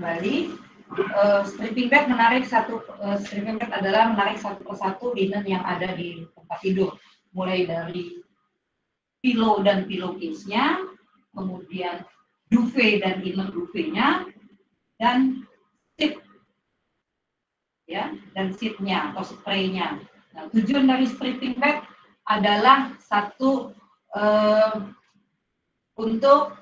kembali. Stripping bed stripping bed adalah menarik satu persatu linen yang ada di tempat tidur, mulai dari pillow dan pillowcase-nya, kemudian duvet dan inner duvet-nya, dan sheet, ya, dan sheet-nya atau spray-nya. Nah, tujuan dari stripping bed adalah satu untuk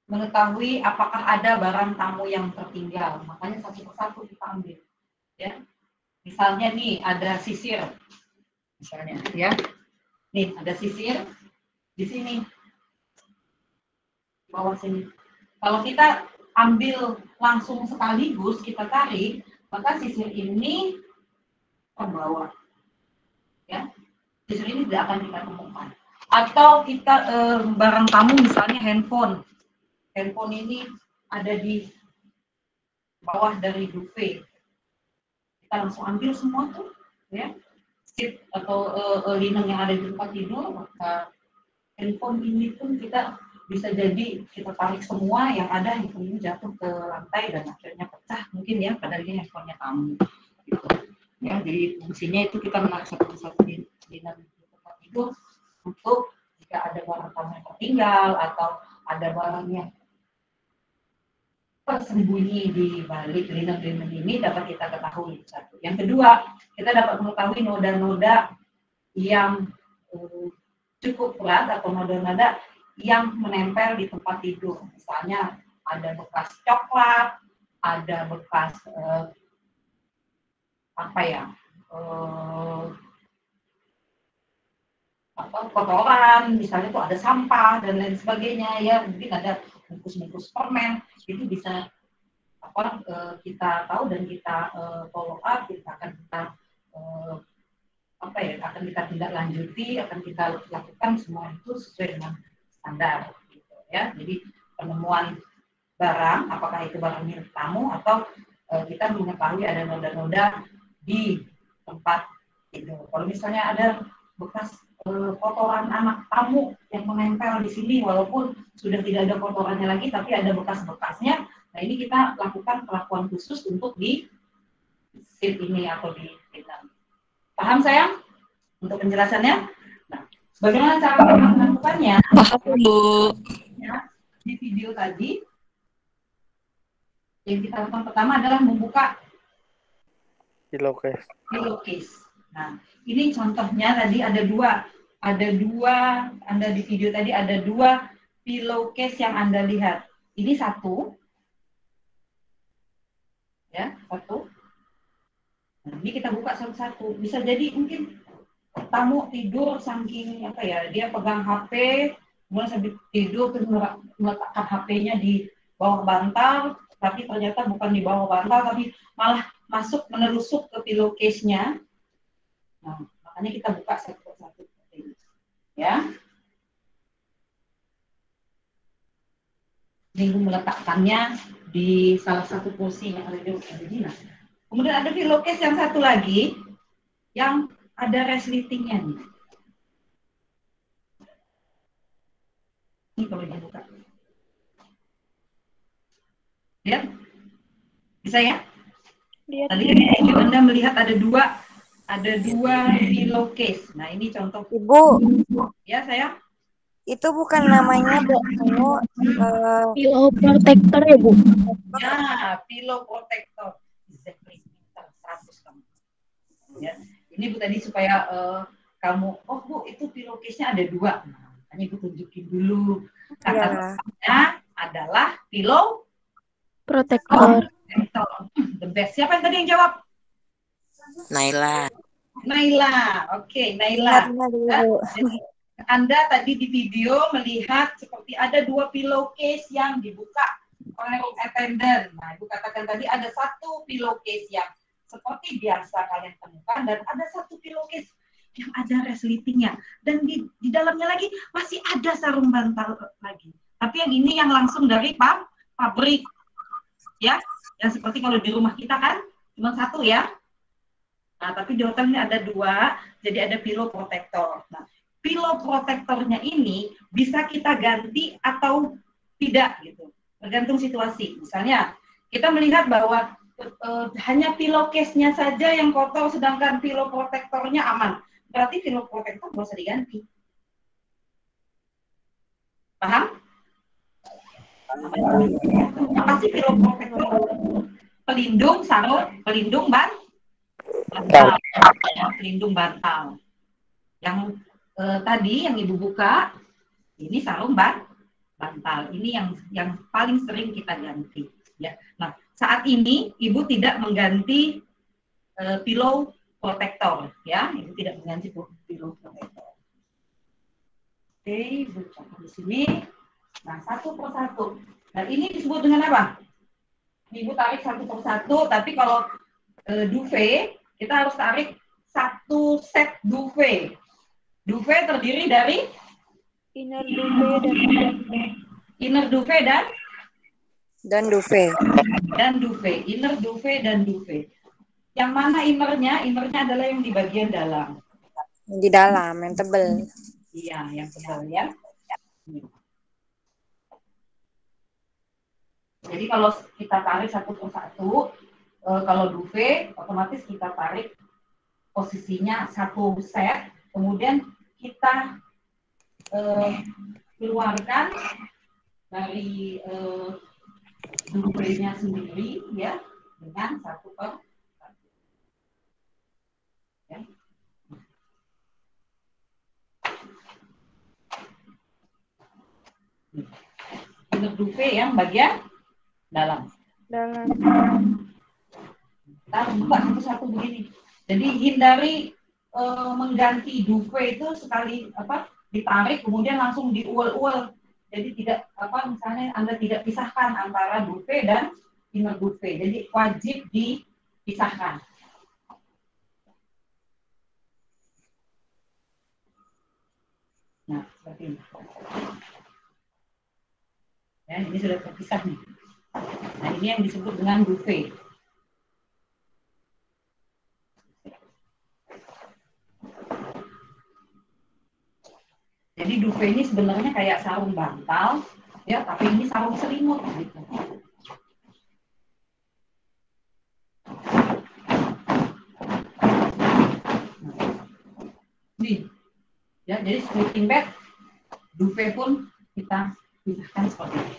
mengetahui apakah ada barang tamu yang tertinggal, makanya satu persatu kita ambil, ya. Misalnya nih ada sisir, misalnya, ya. Nih ada sisir di sini, bawah sini. Kalau kita ambil langsung sekaligus kita tarik, maka sisir ini terbawa, ya. Sisir ini tidak akan kita temukan. Atau kita barang tamu misalnya handphone ini ada di bawah dari duvet. Kita langsung ambil semua tuh, ya, sheet atau linen yang ada di tempat tidur, maka handphone ini pun kita bisa jadi kita tarik semua yang ada, handphone ini jatuh ke lantai dan akhirnya pecah mungkin, ya, padahal ini handphonenya tamu. Gitu. Ya, jadi fungsinya itu kita menarik satu-satu linen di tempat tidur untuk jika ada barang tamu yang tertinggal atau ada barang yang tersembunyi di balik linen-linen ini dapat kita ketahui. Satu. Yang kedua, kita dapat mengetahui noda-noda yang cukup berat atau noda-noda yang menempel di tempat tidur. Misalnya ada bekas coklat, ada bekas kotoran, misalnya itu ada sampah dan lain sebagainya, ya, mungkin ada bungkus-bungkus permen, itu bisa kita tahu dan kita follow up, akan kita tindak lanjuti, akan kita lakukan semua itu sesuai dengan standar, gitu, ya. Jadi penemuan barang, apakah itu barang milik tamu atau kita mengetahui ada noda-noda di tempat tidur. Kalau misalnya ada bekas kotoran anak tamu yang menempel di sini, walaupun sudah tidak ada kotorannya lagi, tapi ada bekas-bekasnya. Nah, ini kita lakukan perlakuan khusus untuk di sheet ini atau di linen. Paham sayang? Untuk penjelasannya? Nah, bagaimana cara melakukannya? Paham, Bu. Ya, di video tadi, yang kita lakukan pertama adalah membuka pillowcase. Nah, ini contohnya tadi ada dua, Anda di video tadi ada dua pillowcase yang Anda lihat. Ini satu, ya, satu. Nah, ini kita buka satu-satu. Bisa jadi mungkin tamu tidur saking dia pegang HP, mulai sambil tidur terus meletakkan HP-nya di bawah bantal, tapi ternyata bukan di bawah bantal, tapi malah menusuk ke pillowcase-nya. Nah, makanya kita buka satu-satu. Ya. Minggu meletakkannya di salah satu posisi yang ada di sini. Kemudian ada pillowcase yang satu lagi yang ada resletingnya nih. Ini kalau dibuka. Lihat? Bisa ya? Lihat. Tadi Anda melihat ada dua pillowcase. Nah, ini contoh. Ibu. Ya, sayang. Itu bukan namanya Pillow protector ya, Bu? Ya, pillow protector. Exactly. 100 kamu. Ya. Ini Bu tadi supaya kamu, oh Bu, itu pillowcase-nya ada dua. Nah, makanya Ibu tunjukin dulu. Kata-katanya adalah pillow protector. The best. Siapa yang tadi yang jawab? Naila. Oke, Naila. Anda tadi di video melihat seperti ada dua pillowcase yang dibuka oleh room attendant. Nah, Ibu katakan tadi ada satu pillowcase yang seperti biasa kalian temukan dan ada satu pillowcase yang ada resletingnya dan di dalamnya lagi masih ada sarung bantal lagi. Tapi yang ini yang langsung dari pabrik, ya, yang seperti kalau di rumah kita kan cuma satu ya. Nah, tapi di hotel ini ada dua, jadi ada pillow protector. Nah, pillow protectornya ini bisa kita ganti atau tidak gitu. tergantung situasi. Misalnya kita melihat bahwa hanya pillowcase-nya saja yang kotor, sedangkan pillow protektornya aman. Berarti pillow protektor nggak usah diganti. Paham? Apa sih pillow protector? Pelindung sarung, pelindung bantal, ya, pelindung bantal. Yang tadi yang Ibu buka, ini sarung bantal. Ini yang paling sering kita ganti. Ya. Nah, saat ini Ibu tidak mengganti pillow protector, ya. Ibu tidak mengganti pillow protector. Oke, Ibu catat di sini. Nah, satu persatu. Nah, ini disebut dengan apa? Ibu tarik satu persatu, tapi kalau duvet, kita harus tarik satu set duvet. Duvet terdiri dari Inner duvet inner duvet Dan duvet. dan duvet. Inner duvet dan duvet. Yang mana innernya? Innernya adalah yang di bagian dalam. Di dalam, yang tebel. Iya, yang tebal ya. Jadi kalau kita tarik satu persatu, kalau duvet otomatis kita tarik posisinya satu set, kemudian kita keluarkan dari duvetnya sendiri ya dengan satu per satu. Ya. Inner duvet yang bagian dalam. Kita buka satu-satu begini. Jadi hindari mengganti duvet itu sekali ditarik kemudian langsung diuel-uel. Jadi tidak misalnya Anda tidak pisahkan antara duvet dan inner duvet. Jadi wajib dipisahkan. Nah, seperti ini. Ya, ini sudah terpisah nih. Nah, ini yang disebut dengan duvet. Jadi duvet ini sebenarnya kayak sarung bantal, ya, tapi ini sarung selimut gitu. Nih, ya, jadi sleeping bag, duvet pun kita pisahkan seperti ini.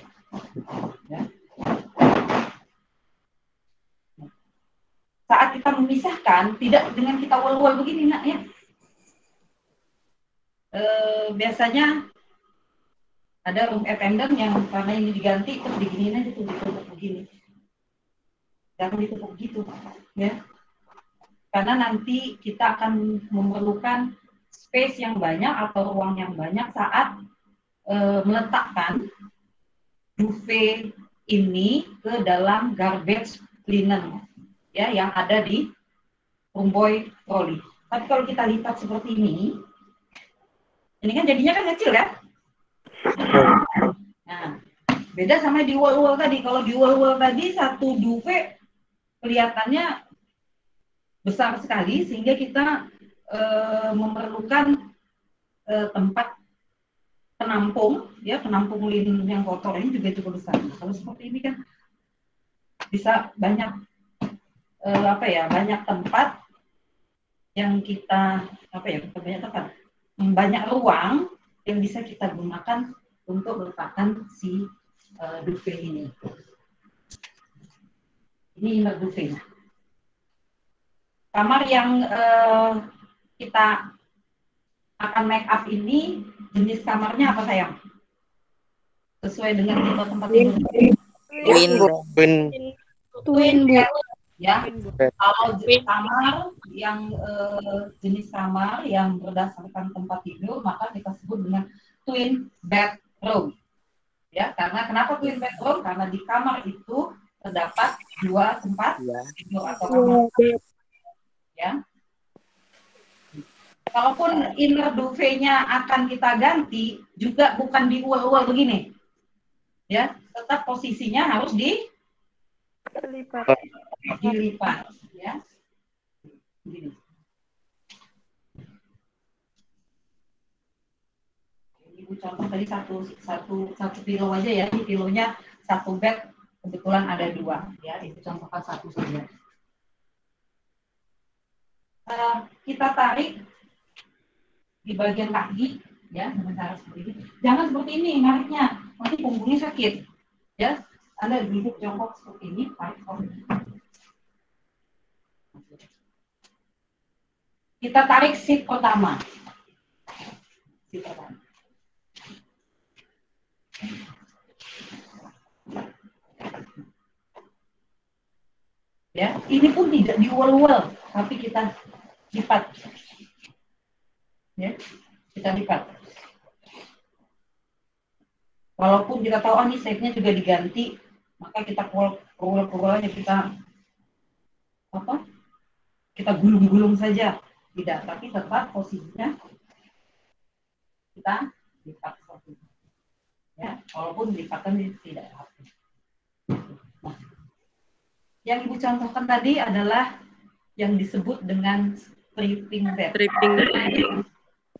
Ya. Saat kita memisahkan, tidak dengan kita wal-wal begini, nak ya. Biasanya ada room attendant yang karena ini diganti terus diginiin aja tuh ditutup begini. Jangan ditutup gitu, ya. Karena nanti kita akan memerlukan space yang banyak atau ruang yang banyak saat meletakkan duvet ini ke dalam garbage linen, ya, yang ada di rumboy troli. Tapi kalau kita lipat seperti ini kan jadinya kan kecil kan? Nah, beda sama di wall-wall tadi. Kalau di wall-wall tadi satu duvet kelihatannya besar sekali sehingga kita memerlukan tempat penampung, ya, penampung linen yang kotor ini juga cukup besar. Kalau seperti ini kan bisa banyak banyak tempat yang kita banyak ruang yang bisa kita gunakan untuk meletakkan si duvet ini. Ini inner duvet. Kamar yang kita akan make up ini jenis kamarnya apa sayang? Sesuai dengan tipe tempat tidur. Twin, Bu. Ya, kalau kamar yang jenis kamar yang berdasarkan tempat tidur maka kita sebut dengan twin bedroom. Ya, karena kenapa twin bedroom? Karena di kamar itu terdapat dua tempat tidur atau kamar. Ya. Kalaupun inner duvet-nya akan kita ganti, juga bukan diual-ual begini. Ya, tetap posisinya harus dilipat, ya. Begini. Ibu contoh tadi satu pillow aja ya, ini pillownya satu bed kebetulan ada 2, ya, itu contohkan 1 saja. Kita tarik di bagian kaki, ya, dengan cara seperti ini. Jangan seperti ini nariknya, nanti punggungnya sakit, ya. Anda duduk jongkok seperti ini, tarik seperti ini. Kita tarik seat pertama. Seat pertama. Ya, ini pun tidak diuel-uel, tapi kita lipat. Ya, kita lipat. Walaupun kita tahu ini shape-nya juga diganti, maka kita pukul-pukul aja, kita gulung-gulung saja. Tidak, tapi tetap posisinya kita lipat seperti ini. Ya, walaupun lipatan tidak rapi. Nah, yang Ibu contohkan tadi adalah yang disebut dengan stripping bed.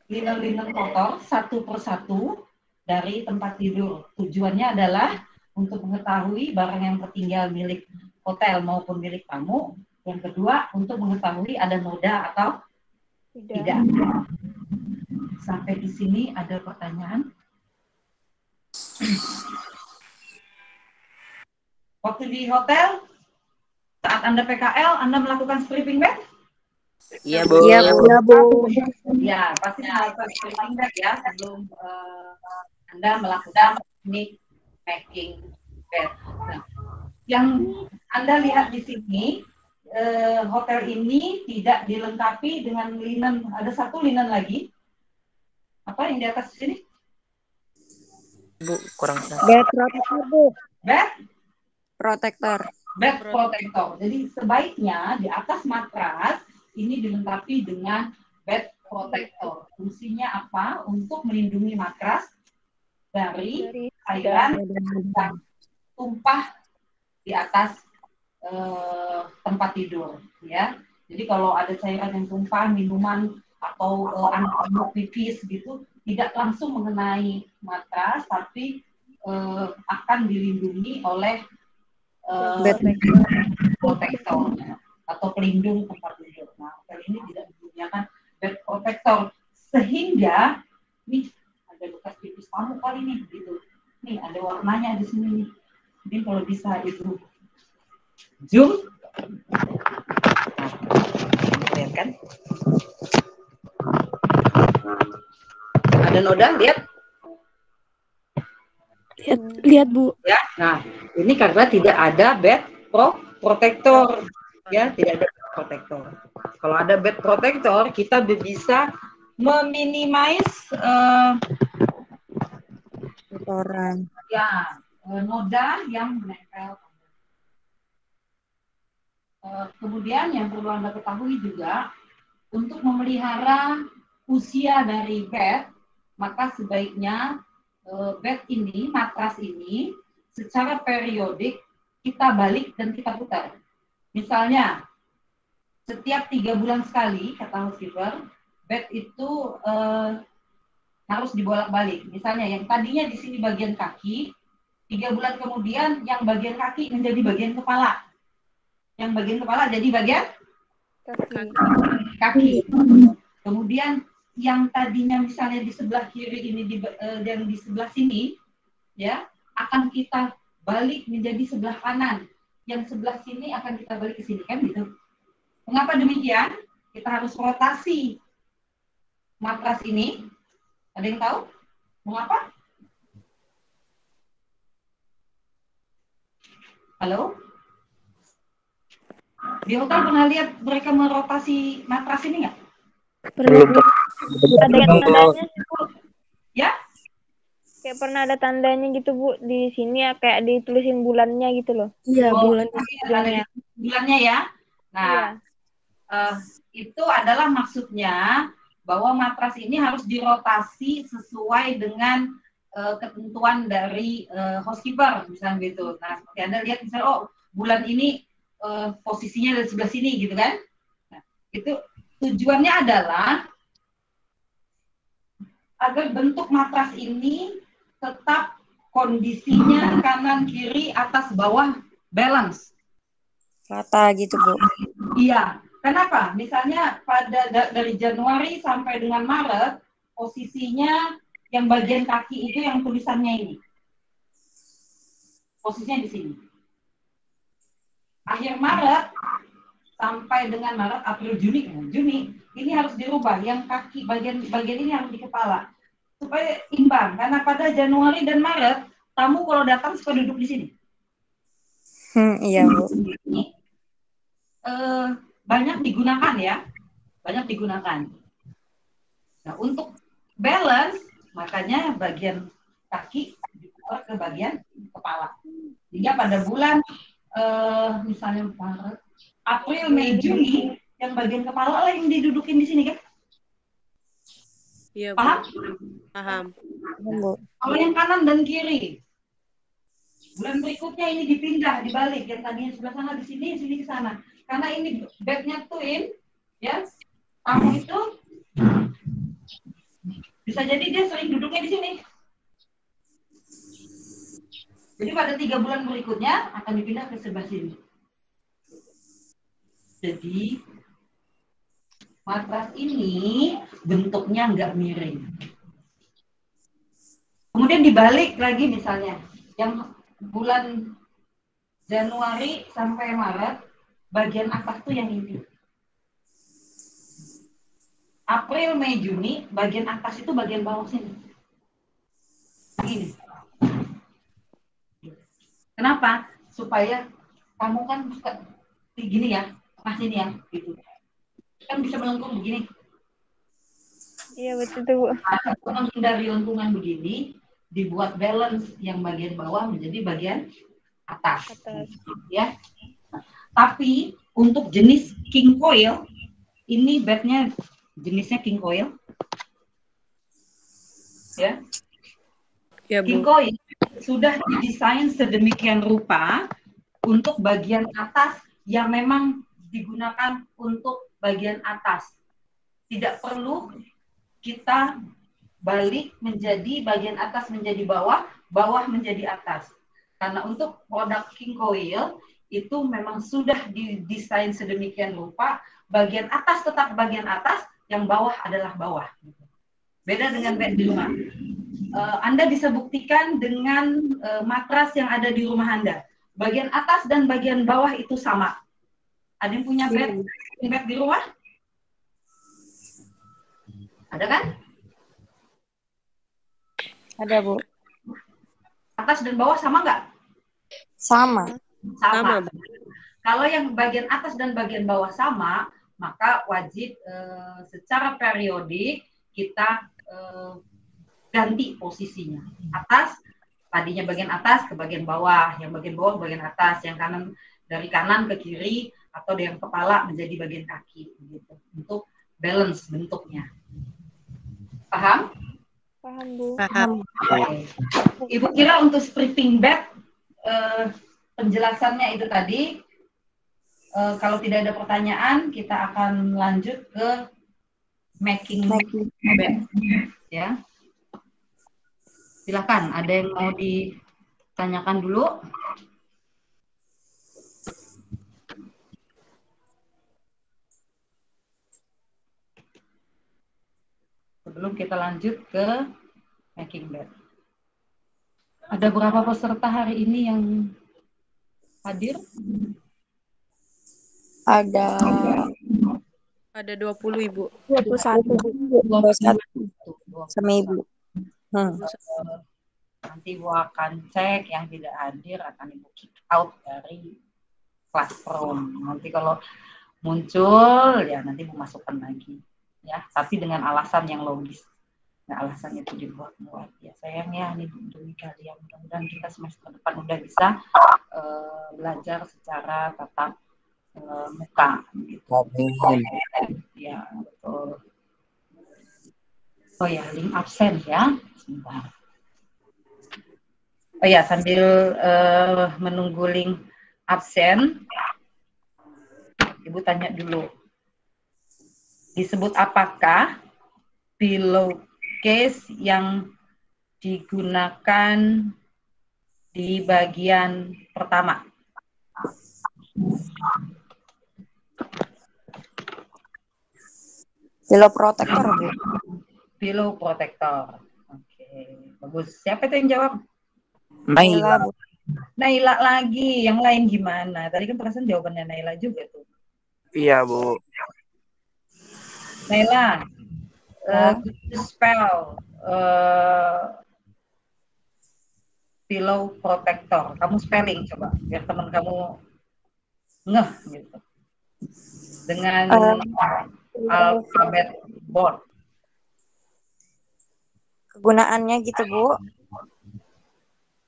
Linen-linen kotor satu persatu dari tempat tidur. Tujuannya adalah untuk mengetahui barang yang tertinggal milik hotel maupun milik tamu. Yang kedua, untuk mengetahui ada noda atau tidak. Sampai di sini ada pertanyaan? Waktu di hotel, saat Anda PKL, Anda melakukan stripping bed? Iya, Bu. Iya, Bu. Ya, pasti melakukan stripping bed ya sebelum Anda melakukan teknik making bed. Nah, yang Anda lihat di sini, hotel ini tidak dilengkapi dengan linen. Ada satu linen lagi. Apa yang di atas sini? Bu, kurang tahu. Bed protector, Bu. Bed? Protektor. Bed protector. Jadi sebaiknya di atas matras ini dilengkapi dengan bed protector. Fungsinya apa? Untuk melindungi matras dari cairan yang tumpah di atas tempat tidur, ya. Jadi kalau ada cairan yang tumpah, minuman atau anak-anak pipis gitu, tidak langsung mengenai matras, tapi akan dilindungi oleh bed protector atau pelindung tempat tidur. Nah, hotel ini tidak menggunakan bed protector, sehingga nih ada bekas pipis kamu kali nih, gitu. Nih ada warnanya di sini nih. Ini kalau bisa itu zoom, lihat kan? Ada noda, lihat? Lihat Bu. Ya, nah ini karena tidak ada bed protector, ya, tidak ada bed protector. Kalau ada bed protector, kita bisa meminimize Kotoran. ya noda yang menempel. Kemudian yang perlu Anda ketahui juga, untuk memelihara usia dari bed, maka sebaiknya bed ini, matras ini, secara periodik kita balik dan kita putar. Misalnya, setiap 3 bulan sekali, kata housekeeper, bed itu harus dibolak-balik. Misalnya, yang tadinya di sini bagian kaki, 3 bulan kemudian yang bagian kaki menjadi bagian kepala. Yang bagian kepala jadi bagian kaki. Kemudian yang tadinya misalnya di sebelah kiri ini dan di sebelah sini, ya, akan kita balik menjadi sebelah kanan. Yang sebelah sini akan kita balik ke sini, kan gitu. Mengapa demikian? Kita harus rotasi matras ini. Ada yang tahu? Mengapa? Halo? Di hotel pernah lihat mereka merotasi matras ini nggak? Belum. Ada tandanya sih Bu. Ya? Kayak pernah ada tandanya gitu Bu di sini ya, kayak ditulisin bulannya gitu loh. Iya, bulan. Ada bulannya ya. Nah, itu adalah maksudnya bahwa matras ini harus dirotasi sesuai dengan ketentuan dari housekeeper, misalnya gitu. Nah, seperti Anda lihat misalnya, oh bulan ini posisinya dari sebelah sini gitu kan. Nah, itu tujuannya adalah agar bentuk matras ini tetap kondisinya kanan kiri atas bawah balance. Rata gitu, Bu. Iya. Kenapa? Misalnya dari Januari sampai dengan Maret, posisinya yang bagian kaki itu yang tulisannya ini. Posisinya di sini. Akhir Maret sampai dengan Maret, April, Juni ini harus dirubah. Yang kaki bagian ini harus di kepala supaya imbang. Karena pada Januari dan Maret tamu kalau datang suka duduk di sini. Iya, Bu. Ini banyak digunakan ya, banyak digunakan. Nah, untuk balance makanya bagian kaki diputar ke bagian kepala. Sehingga pada bulan misalnya Maret, April, Mei, Juni, yang bagian kepala lah yang didudukin di sini kan? Iya, Bu. Paham? Paham. Bu. Kalau yang kanan dan kiri, bulan berikutnya ini dipindah, dibalik. Yang tadinya sebelah sana di sini ke sana. Karena ini bednya twin, ya, tamu itu bisa jadi dia sering duduknya di sini. Jadi pada 3 bulan berikutnya akan dipindah ke sebelah sini. Jadi matras ini bentuknya nggak miring. Kemudian dibalik lagi misalnya, yang bulan Januari sampai Maret, bagian atas tuh yang ini. April, Mei, Juni, bagian atas itu bagian bawah sini. Ini. Kenapa? Supaya kamu kan suka gini ya, pas ini ya, gitu. Kan bisa melengkung begini. Iya betul tuh, Bu. Untuk menghindari lengkungan begini, dibuat balance yang bagian bawah menjadi bagian atas. Ya. Tapi untuk jenis king coil, ini bednya jenisnya king coil. Ya. Ya, King Bu. coil sudah didesain sedemikian rupa untuk bagian atas yang memang digunakan untuk bagian atas. Tidak perlu kita balik menjadi bagian atas menjadi bawah, bawah menjadi atas. Karena untuk produk king coil itu memang sudah didesain sedemikian rupa, bagian atas tetap bagian atas, yang bawah adalah bawah. Beda dengan bed di rumah. Anda bisa buktikan dengan matras yang ada di rumah Anda. Bagian atas dan bagian bawah itu sama. Ada yang punya bed di rumah? Ada kan? Ada, Bu. Atas dan bawah sama nggak? Sama. Sama. Bu. Kalau yang bagian atas dan bagian bawah sama, maka wajib secara periodik kita ganti posisinya. Atas, tadinya bagian atas ke bagian bawah, yang bagian bawah bagian atas, yang kanan dari kanan ke kiri, atau yang kepala menjadi bagian kaki, gitu. Untuk balance bentuknya. Paham? Paham, Bu. Paham. Ibu kira untuk stripping bed, penjelasannya itu tadi. Kalau tidak ada pertanyaan, kita akan lanjut ke making bed. Ya. Silakan, ada yang mau ditanyakan dulu? Sebelum kita lanjut ke making bed. Ada berapa peserta hari ini yang hadir? Ada Ada 20, Ibu. 21, Bu. 21 sama Ibu. Nanti Ibu akan cek yang tidak hadir, akan Ibu kick out dari classroom. Nanti kalau muncul, ya nanti Ibu masukkan lagi. Ya, tapi dengan alasan yang logis. Nah, alasan itu dibuat-buat. Ya sayang ya, ini demi kalian. Mudah-mudahan kita semester depan udah bisa belajar secara tatap muka. Gitu. Ya, betul. Oh ya, link absen ya. Sebentar. Oh ya, sambil menunggu link absen, Ibu tanya dulu. Disebut apakah pillowcase yang digunakan di bagian pertama. Pillow protector, Bu. Pillow protector. Oke, bagus. Siapa itu yang jawab? Naila, Bu. Naila lagi. Yang lain gimana? Tadi kan perasaan jawabannya Naila juga tuh. Iya, Bu. Naila, Ya. could you spell pillow protector? Kamu spelling coba, biar teman kamu ngeh gitu. Dengan alfabet board. Kegunaannya gitu, Bu.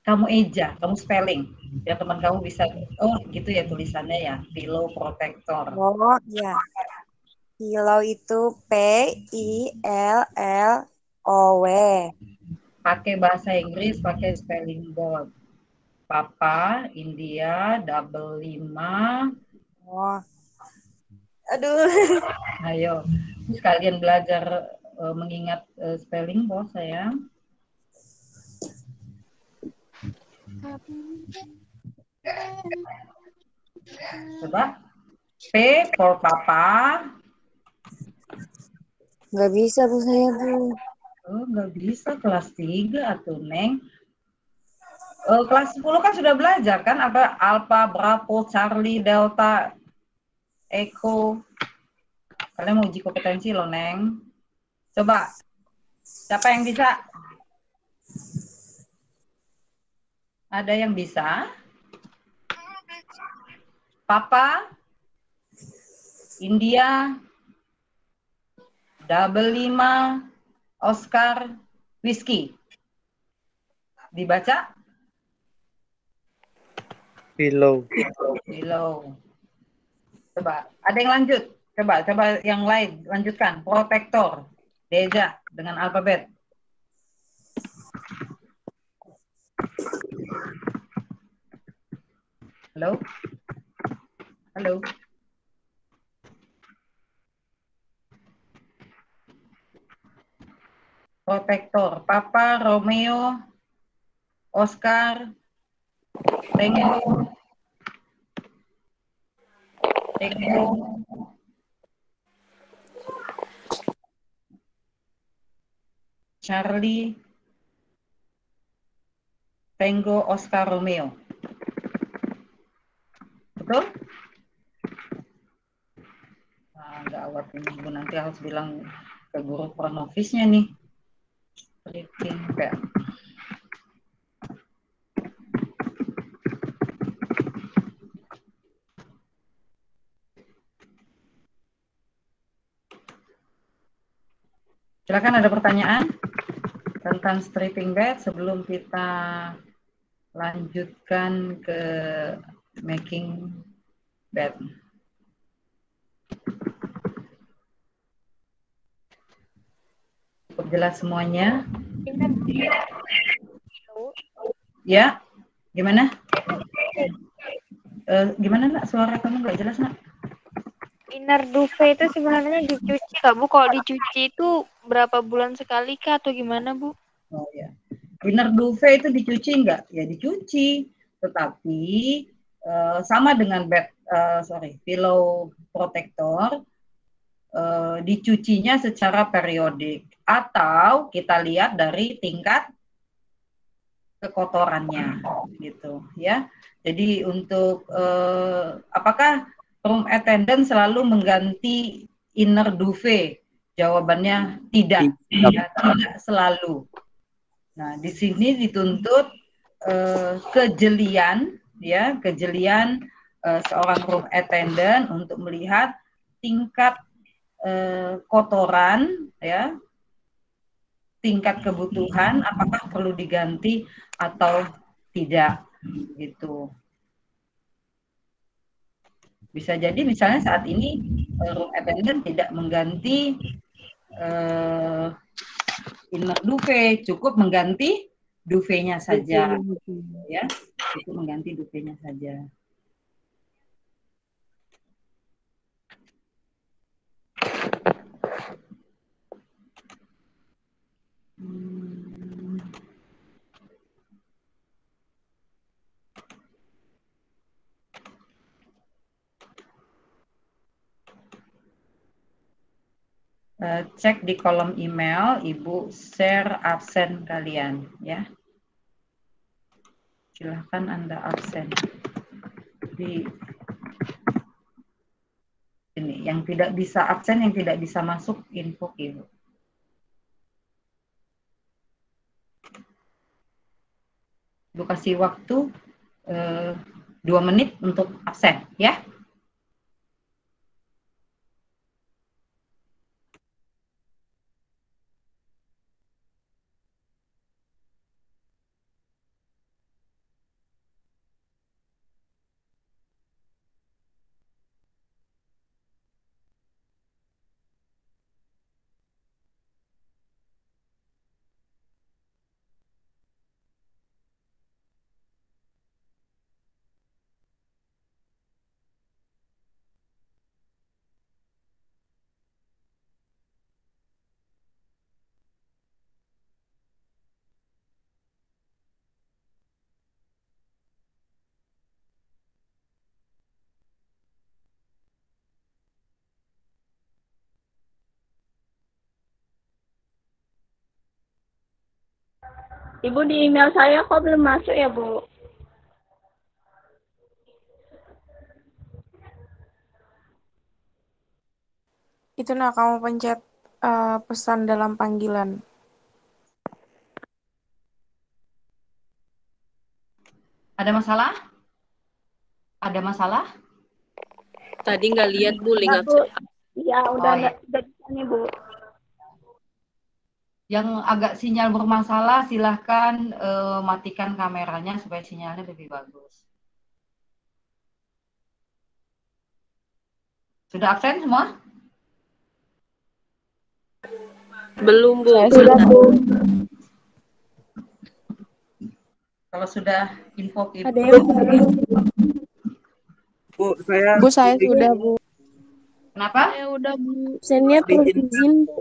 Kamu eja, kamu spelling. Biar teman kamu bisa, oh gitu ya tulisannya ya, pillow protector. Oh, iya. Pillow itu Pillow. Pakai bahasa Inggris, pakai spelling board. Papa, India, double 5. Oh. Aduh. Ayo, sekalian belajar mengingat spelling board, sayang. Coba. P for papa. Nggak bisa, Bu, saya, Bu. Oh, nggak bisa kelas 3 atau Neng. Kelas 10 kan sudah belajar kan apa Alpha, Bravo, Charlie, Delta, Echo. Kalian mau uji kompetensi loh, Neng. Coba. Siapa yang bisa? Ada yang bisa? Papa, India, double 5, Oscar, Whiskey. Dibaca? Pillow. Below. Coba, ada yang lanjut. Coba yang lain lanjutkan. Protector. Deja dengan alfabet. Halo? Halo? Protector. Papa, Romeo, Oscar, Tango, Charlie, Tango, Oscar, Romeo. Betul? Nah, gawat ini. Ibu nanti harus bilang ke guru pronovisnya nih. Stripping belt. Silakan ada pertanyaan tentang stripping bed sebelum kita lanjutkan ke making bed. Cukup jelas semuanya? Ya, gimana? Gimana nak? Suara kamu nggak jelas nak? Inner duvet itu sebenarnya dicuci nggak, Bu? Kalau dicuci itu berapa bulan sekali kah atau gimana, Bu? Oh ya, inner duvet itu dicuci nggak? Ya dicuci, tetapi sama dengan pillow protector, dicucinya secara periodik atau kita lihat dari tingkat kekotorannya, gitu ya. Jadi untuk apakah room attendant selalu mengganti inner duvet? Jawabannya tidak, ya, tidak selalu. Nah, di sini dituntut kejelian, ya, kejelian seorang room attendant untuk melihat tingkat kotoran, ya, tingkat kebutuhan, apakah perlu diganti atau tidak, gitu. Bisa jadi misalnya saat ini room attendant tidak mengganti inner duvet, cukup mengganti duvetnya saja, ya, cukup mengganti duvetnya saja. cek di kolom email, Ibu share absen kalian ya. Silahkan Anda absen di ini. Yang tidak bisa absen, yang tidak bisa masuk, info Ibu. Ibu kasih waktu 2 menit untuk absen ya. Ibu, di email saya kok belum masuk ya, Bu? Itu nah kamu pencet pesan dalam panggilan. Ada masalah? Ada masalah? Tadi nggak lihat Bu link Enggak, Bu. absen. Ya, udah iya. udah bisa nih, Bu. Yang agak sinyal bermasalah, silahkan matikan kameranya supaya sinyalnya lebih bagus. Sudah absen semua? Belum Bu. Saya sudah, Bu. Kalau sudah info Ada yang Bu, saya Bu, saya sudah, Bu. Kenapa? Ya udah Bu. Absennya perlu izin, Bu.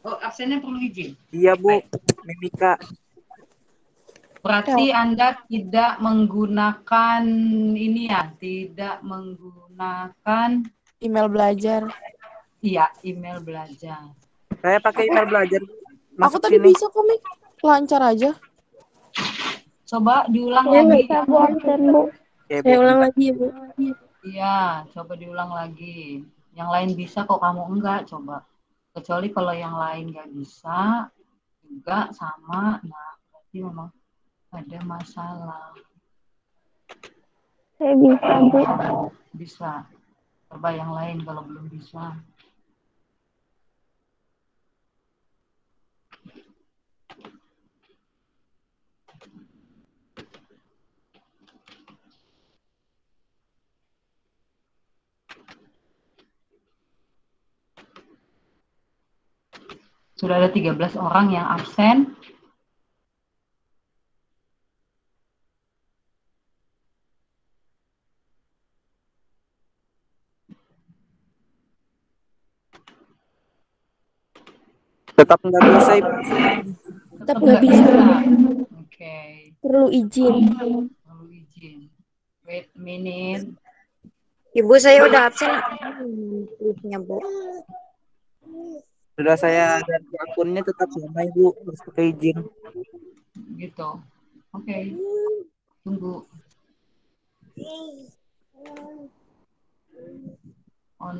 Oh, absennya perlu izin. iya Bu, Baik. Mimika. Berarti Anda tidak menggunakan ini ya, tidak menggunakan Email belajar. email belajar. Saya pakai email belajar. Aku Masuk tadi sini. bisa kok, Mik. Lancar aja. Coba diulang Saya nggak lagi. bisa, Bu, absen, Bu. Oke, Saya Bu. ulang lagi ya, Bu. Iya, coba diulang lagi. Yang lain bisa kok, kamu enggak, coba. Kecuali kalau yang lain nggak bisa, juga sama, nah berarti memang ada masalah. Saya bisa, Bu. Bisa. Coba yang lain kalau belum bisa. Sudah ada 13 orang yang absen. Tetap nggak bisa, Ibu. Tetap nggak bisa. Oke. Perlu izin. Perlu izin. Wait a minute. Ibu, saya udah absen. Tulisnya, Bu. Sudah saya ada di akunnya tetap sama Ibu, harus pakai izin. Gitu. Oke. Tunggu. On.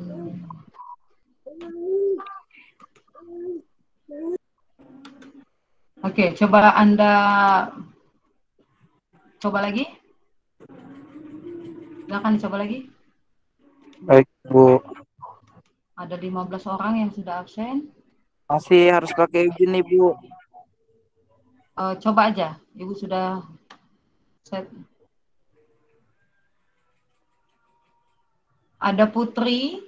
Oke, coba Anda coba lagi. Silakan dicoba lagi. Baik, Bu. Ada 15 orang yang sudah absen. Masih harus pakai izin nih, Bu. Coba aja. Ibu sudah set. Ada Putri,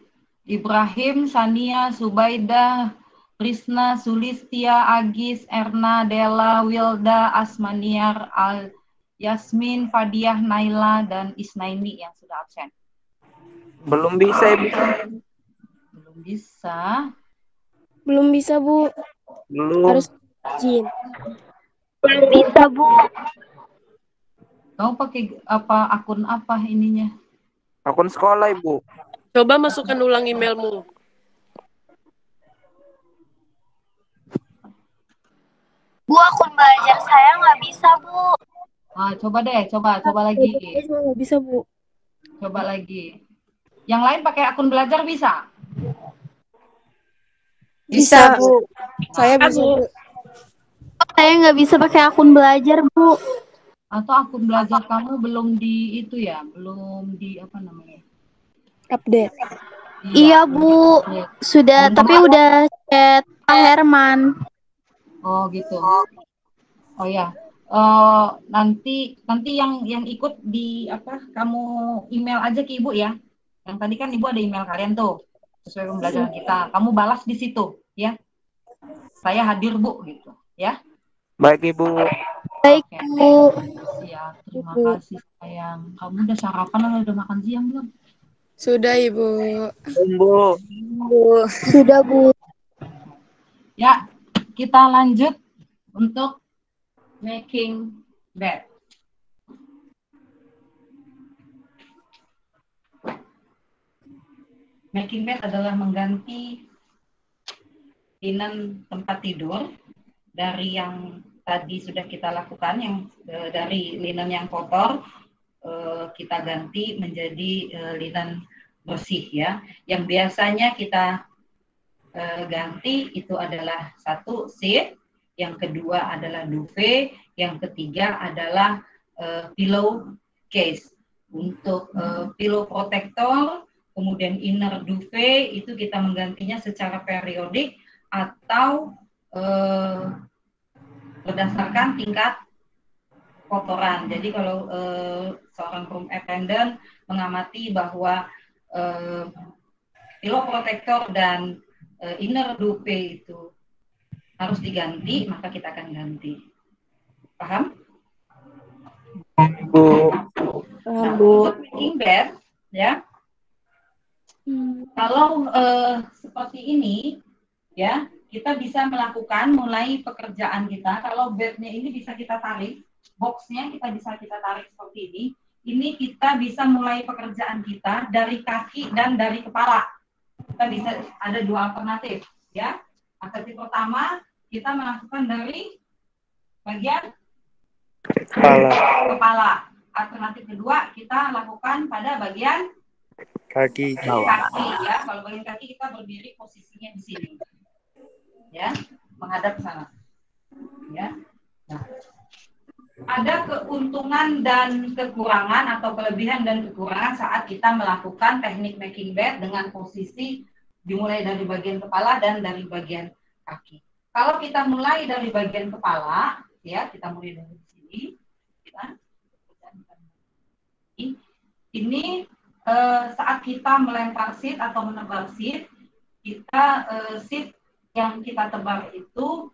Ibrahim, Sania, Subaidah, Prisna, Sulistia, Agis, Erna, Della, Wilda, Asmaniar, Al, Yasmin, Fadiah, Naila, dan Isnaini yang sudah absen. Belum bisa, Ibu. Belum bisa. Belum bisa, Bu. Belum. Harus izin. Belum bisa, Bu. Kamu pakai apa akun apa ininya? Akun sekolah, Ibu. Coba masukkan ulang emailmu. Bu, akun belajar saya nggak bisa, Bu. Coba deh, coba lagi. Cuma nggak bisa, Bu. Coba lagi. Yang lain pakai akun belajar bisa? Bisa, Bu. Saya bisa, Bu. Saya nggak bisa pakai akun belajar, Bu. Atau akun belajar kamu belum di itu ya? Belum di apa namanya? Update. Iya, Bu. Sudah, tapi udah chat Pak Herman. Oh gitu. Oh ya. Nanti yang ikut di apa? Kamu email aja ke Ibu ya. Yang tadi kan Ibu ada email kalian tuh sesuai pembelajaran kita. Kamu balas di situ ya. Saya hadir Bu gitu ya. Baik Ibu. Baik, Oke. Bu. Ya, terima kasih sayang. Kamu udah sarapan atau udah makan siang belum? Sudah, Ibu. Bu. Sudah, Bu. Ya, kita lanjut untuk making bed. Making bed adalah mengganti linen tempat tidur dari yang tadi sudah kita lakukan, yang dari linen yang kotor kita ganti menjadi linen bersih ya. Yang biasanya kita ganti itu adalah satu sheet, yang kedua adalah duvet, yang ketiga adalah pillow case. Untuk pillow protector, kemudian inner duvet itu kita menggantinya secara periodik atau berdasarkan tingkat kotoran. Jadi kalau seorang room attendant mengamati bahwa pillow protector dan inner duvet itu harus diganti, maka kita akan ganti. Paham? Bu. Nah, untuk making bed, ya. Kalau seperti ini, ya, kita bisa melakukan mulai pekerjaan kita. Kalau bednya ini bisa kita tarik, boxnya kita tarik seperti ini. Ini kita bisa mulai pekerjaan kita dari kaki dan dari kepala. Kita bisa ada dua alternatif, ya. Alternatif pertama kita melakukan dari bagian kepala. Alternatif kedua kita lakukan pada bagian Kaki. ya. Kalau bagian kaki kita berdiri posisinya di sini, ya, menghadap sana, ya. Nah, ada keuntungan dan kekurangan atau kelebihan dan kekurangan saat kita melakukan teknik making bed dengan posisi dimulai dari bagian kepala dan dari bagian kaki. Kalau kita mulai dari bagian kepala, ya, kita mulai dari sini, ini saat kita melempar sheet atau menebar sheet, sheet yang kita tebar itu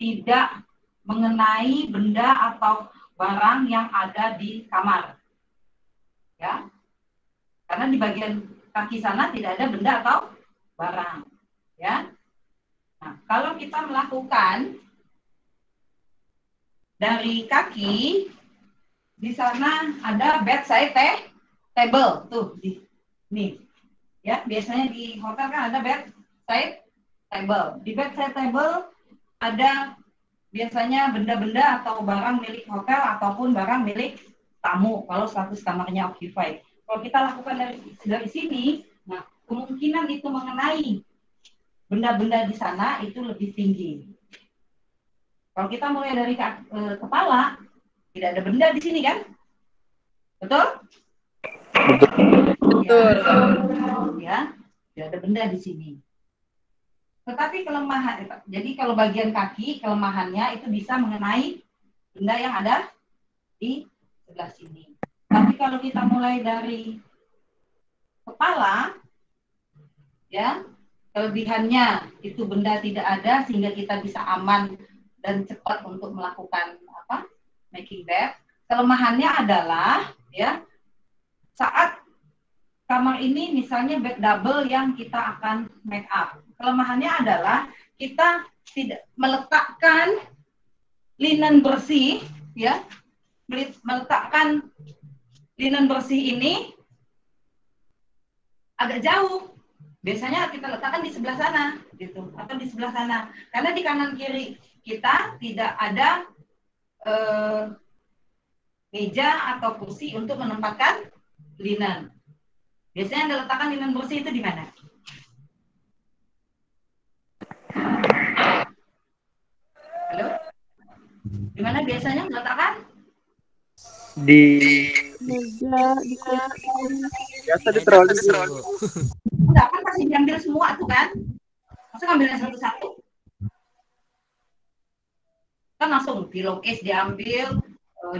tidak mengenai benda atau barang yang ada di kamar, ya, karena di bagian kaki sana tidak ada benda atau barang, ya. Nah, kalau kita melakukan dari kaki, di sana ada bedside table tuh, nih, ya, biasanya di hotel kan ada bedside table. Di bedside table ada biasanya benda-benda atau barang milik hotel ataupun barang milik tamu kalau status kamarnya occupied. Kalau kita lakukan dari sini, nah, kemungkinan itu mengenai benda-benda di sana itu lebih tinggi. Kalau kita mulai dari kepala, tidak ada benda di sini kan? Betul? Betul. Ya, tidak ada benda di sini. Tetapi kelemahan, jadi kalau bagian kaki, kelemahannya itu bisa mengenai benda yang ada di sebelah sini. Tapi kalau kita mulai dari kepala, ya, kelebihannya itu benda tidak ada sehingga kita bisa aman dan cepat untuk melakukan making bed. Kelemahannya adalah, ya, saat kamar ini misalnya bed double yang kita akan make up. Kelemahannya adalah kita tidak meletakkan linen bersih, ya, meletakkan linen bersih ini agak jauh, biasanya kita letakkan di sebelah sana, gitu, atau di sebelah sana. Karena di kanan kiri kita tidak ada meja atau kursi untuk menempatkan linen. Biasanya Anda letakkan linen bersih itu di mana? Halo? Di mana biasanya meletakkan? Di Meja di kursi. biasa di troli. Enggak, kan pasti diambil semua tuh kan? Masa ngambilnya satu-satu? Kan langsung pillowcase diambil,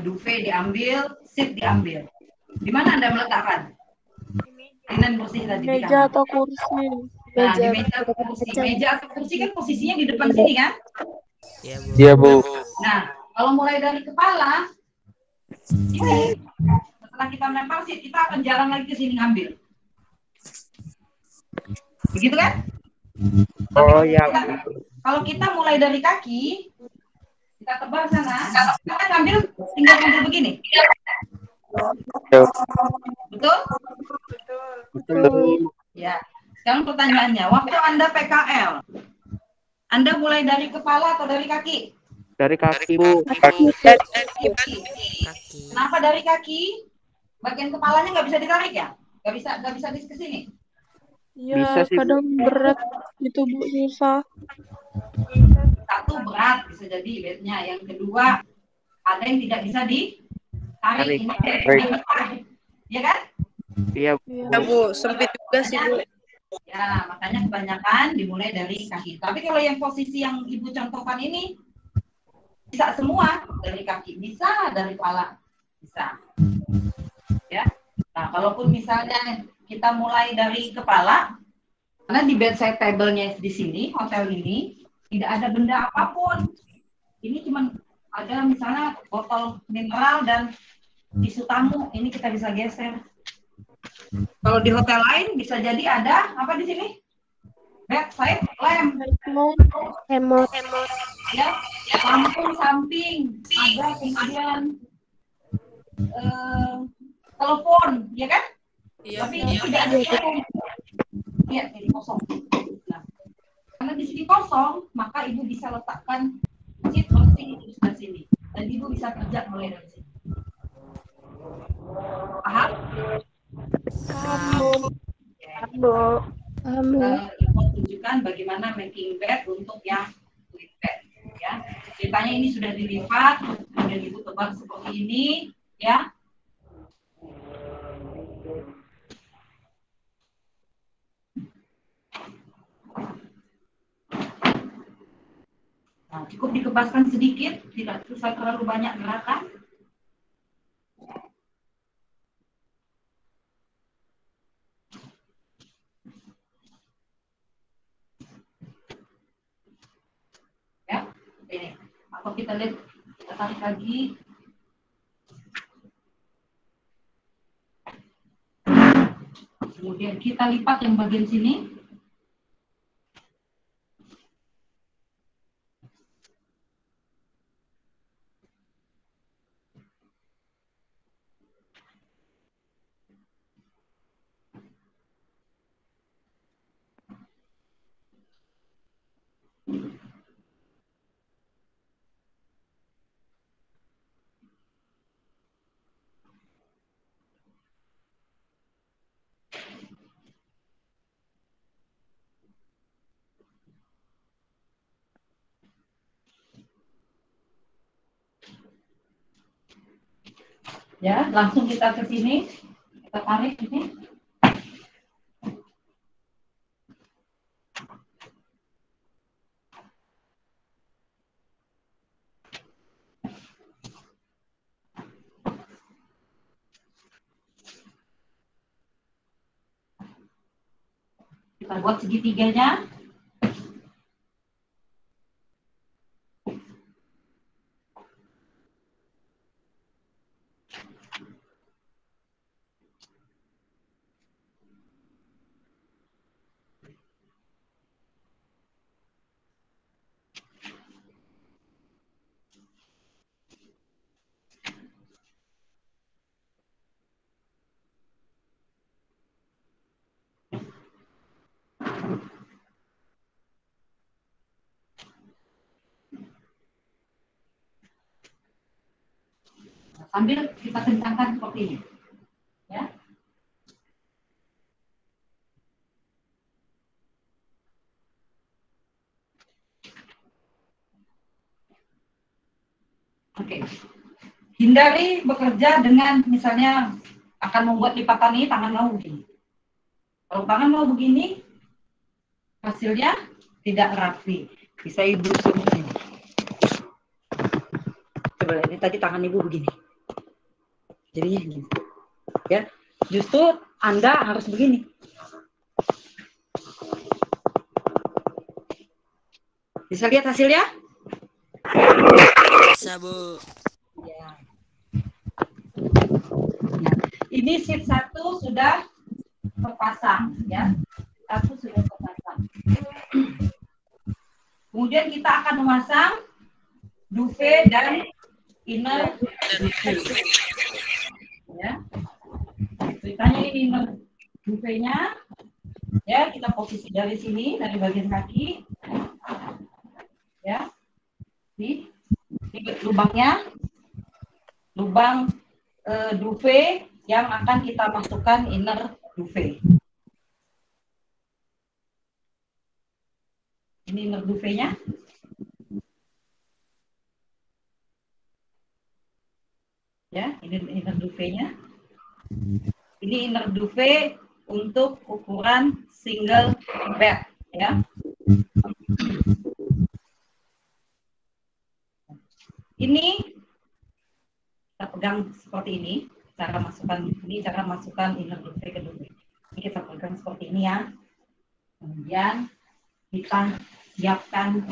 duvet diambil, seat diambil. Di mana Anda meletakkan? Linen bersih tadi di Meja kanan. atau kursi. Nah, di meja atau kursi. Meja atau kursi kan posisinya di depan sini kan? Iya, Bu. Nah, kalau mulai dari kepala, ini setelah kita menempel sih, kita akan jalan lagi ke sini ngambil. Begitu kan? Oh Tapi ya. kalau kita mulai dari kaki, kita tebar sana, kita kan ngambil, tinggal ngambil begini. Betul? Betul. Ya. Sekarang pertanyaannya, waktu Anda PKL, Anda mulai dari kepala atau dari kaki? Dari kaki, Bu. Kaki. Kenapa dari kaki? Bagian kepalanya nggak bisa ditarik ya? Nggak bisa di sini. Bisa Ya, sih, Bu. kadang berat gitu Bu, susah. Satu berat bisa jadi bednya. Yang kedua ada yang tidak bisa ditarik. Ini ya kan? Iya, Ya Bu, sempit juga sih Bu. Ya, makanya kebanyakan dimulai dari kaki. Tapi kalau yang posisi yang Ibu contohkan ini bisa semua, dari kaki bisa, dari kepala bisa. Ya. Nah, kalaupun misalnya kita mulai dari kepala, karena di bedside table-nya di sini, hotel ini tidak ada benda apapun. Ini cuma ada misalnya botol mineral dan tisu tamu. Ini kita bisa geser. Kalau di hotel lain bisa jadi ada apa di sini? Bedside lamp. Hemot. Ya, lampu samping ada, kemudian telepon, ya kan? Iya. Tapi ini tidak ada telepon. Lihat ini kosong. Nah, karena di sini kosong, maka ibu bisa letakkan seat bersih di sebelah sini, dan ibu bisa kerja mulai dari sini. Paham? Bu. Ibu tunjukkan bagaimana making bed untuk yang twin bed. Ya, ceritanya ini sudah dilipat, kemudian ibu tebal seperti ini, ya. Nah, cukup dikebaskan sedikit, tidak usah terlalu banyak gerakan. Ya, ini. Atau kita lihat, kita tarik lagi. Kemudian kita lipat yang bagian sini. Ya, langsung kita ke sini. Kita tarik ini. Kita buat segitiganya. Sambil kita kencangkan seperti ini. Ya. Oke. Hindari bekerja dengan misalnya akan membuat lipatan ini tangan mau begini. Kalau tangan mau begini, hasilnya tidak rapi. Bisa ibu suruh ini. Coba ini tadi tangan ibu begini. Jadinya gini. Ya, justru Anda harus begini. Bisa lihat hasilnya? Bisa, Bu. Ya. Nah, ini sheet 1 sudah terpasang, ya. Satu sudah terpasang. Kemudian kita akan memasang duvet dan inner duvet. Ya. Ceritanya ini inner duvetnya. Ya, kita posisi dari sini, dari bagian kaki. Ya. Ini lubangnya. Lubang duvet yang akan kita masukkan inner duvet. Ini inner duvetnya. Ya, ini inner duvetnya. Ini inner duvet untuk ukuran single bed, ya. Ini kita pegang seperti ini, cara masukkan inner duvet ke duvet. Ini kita pegang seperti ini ya. Kemudian kita siapkan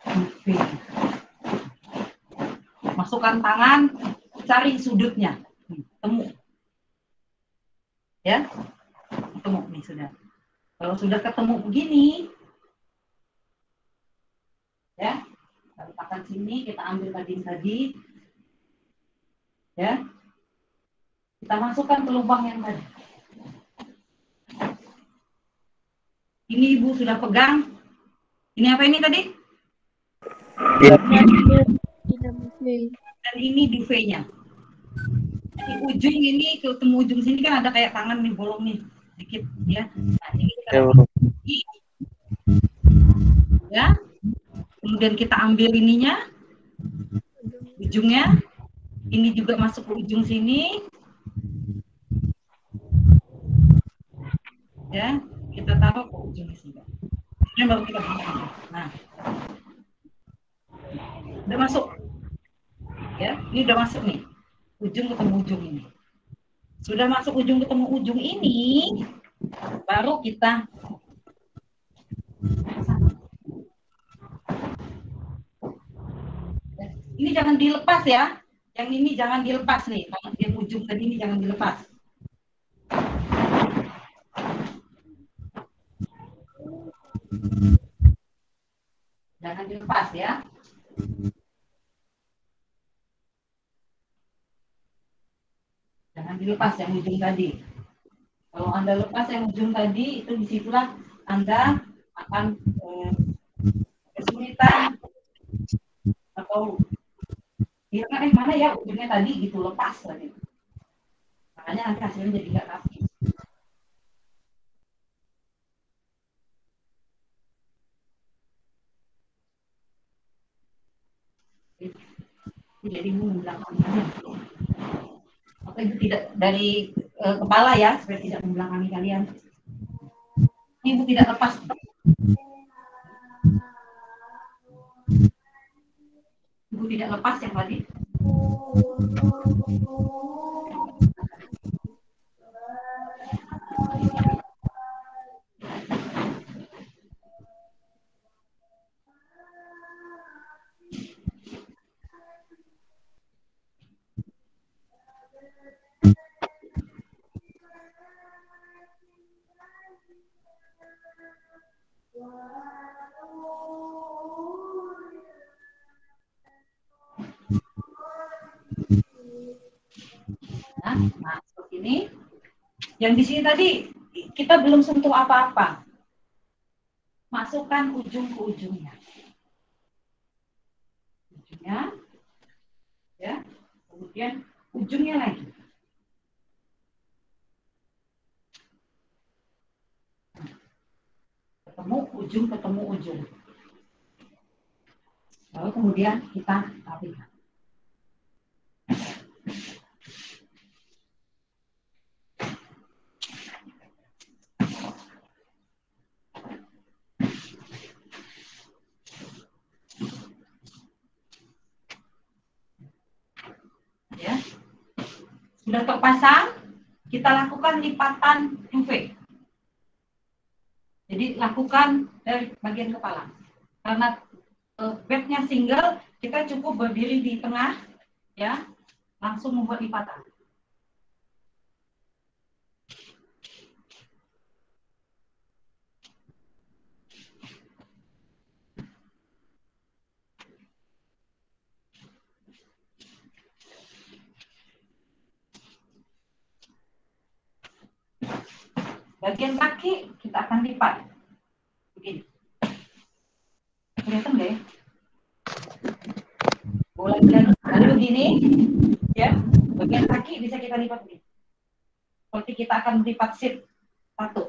duvet. Masukkan tangan, cari sudutnya, temu. Ya, ketemu nih sudah. Kalau sudah ketemu begini, ya, kita letakkan sini, kita ambil daging tadi, ya, kita masukkan ke lubang yang tadi. Ini ibu sudah pegang. Ini apa ini tadi? Dan ini duvetnya. Di ujung ini ketemu ujung sini kan ada kayak tangan nih bolong nih dikit ya. Nah, ini kita ya. Kemudian kita ambil ininya, ujungnya. Ini juga masuk ke ujung sini. Ya, kita taruh ke ujung sini. Ini baru kita buka. Nah, udah masuk. Ya, ini udah masuk nih. Ujung ketemu ujung ini. Sudah masuk ujung ketemu ujung ini, baru kita ini jangan dilepas ya. Yang ini jangan dilepas nih. Yang ujung tadi ini jangan dilepas. Jangan dilepas ya. Jangan dilepas yang ujung tadi. Kalau Anda lepas yang ujung tadi, itu disitulah Anda akan kesulitan atau mana ya ujungnya tadi gitu lepas lagi. Makanya nanti hasilnya jadi nggak rapi. Jadi membelakang kalian. Oke, itu tidak dari kepala ya, supaya tidak membelakangi kalian. Ibu tidak lepas. Ibu tidak lepas yang tadi. Nah, seperti ini. Yang di sini tadi kita belum sentuh apa-apa. Masukkan ujung ke ujungnya. Ujungnya, ya. Kemudian ujungnya lagi. Ketemu ujung. Lalu kemudian kita rapikan. Ya. Sudah terpasang, kita lakukan lipatan duvet. Jadi lakukan dari bagian kepala. Karena bednya single, kita cukup berdiri di tengah, ya, langsung membuat lipatan. Bagian kaki kita akan lipat. Begini. Kelihatan nggak ya? Boleh lagi. Lalu begini, ya. Bagian kaki bisa kita lipat begini. Seperti kita akan lipat sheet 1.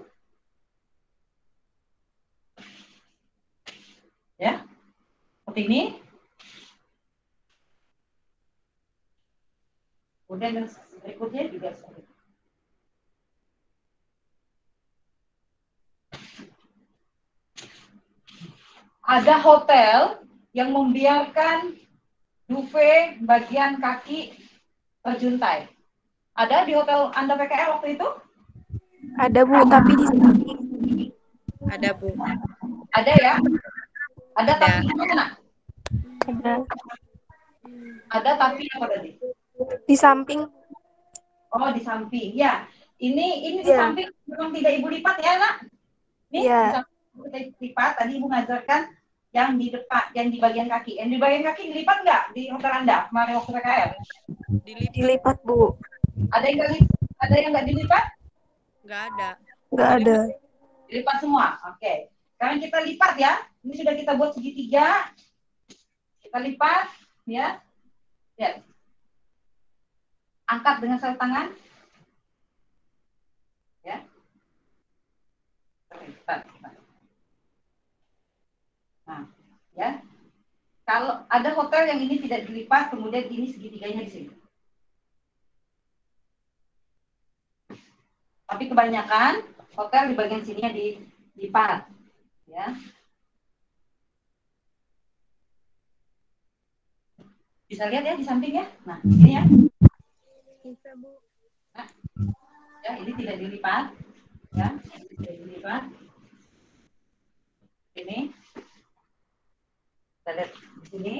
Ya. Seperti ini. Kemudian yang berikutnya juga seperti itu. Ada hotel yang membiarkan duvet bagian kaki terjuntai. Ada di hotel Anda PKL waktu itu? Ada Bu, tapi di samping. Ada Bu. Ada ya? Ada tapi mana? Ada tapi apa tadi? Di samping. Oh, di samping. Ya. Ini di Ya. samping memang tidak Ibu lipat ya, Nak? Nih, Iya. di samping kita lipat. Tadi Ibu ngajarkan yang di depan, yang di bagian kaki. Yang di bagian kaki dilipat nggak di hotel Anda kemarin waktu PKL? Dilipat Bu. Ada yang nggak dilipat? Nggak ada. Nggak ada. Dilipat semua. Oke. Sekarang kita lipat ya. Ini sudah kita buat segitiga. Kita lipat, ya. Ya. Angkat dengan satu tangan. Ya. Oke, lipat. Nah, ya. Kalau ada hotel yang ini tidak dilipat, kemudian ini segitiganya di sini. Tapi kebanyakan hotel di bagian sininya dilipat, ya. Bisa lihat ya di samping ya. Nah, ini ya. Bisa, Bu. Nah, ya, ini tidak dilipat, ya. Tidak dilipat. Ini. Kita lihat di sini.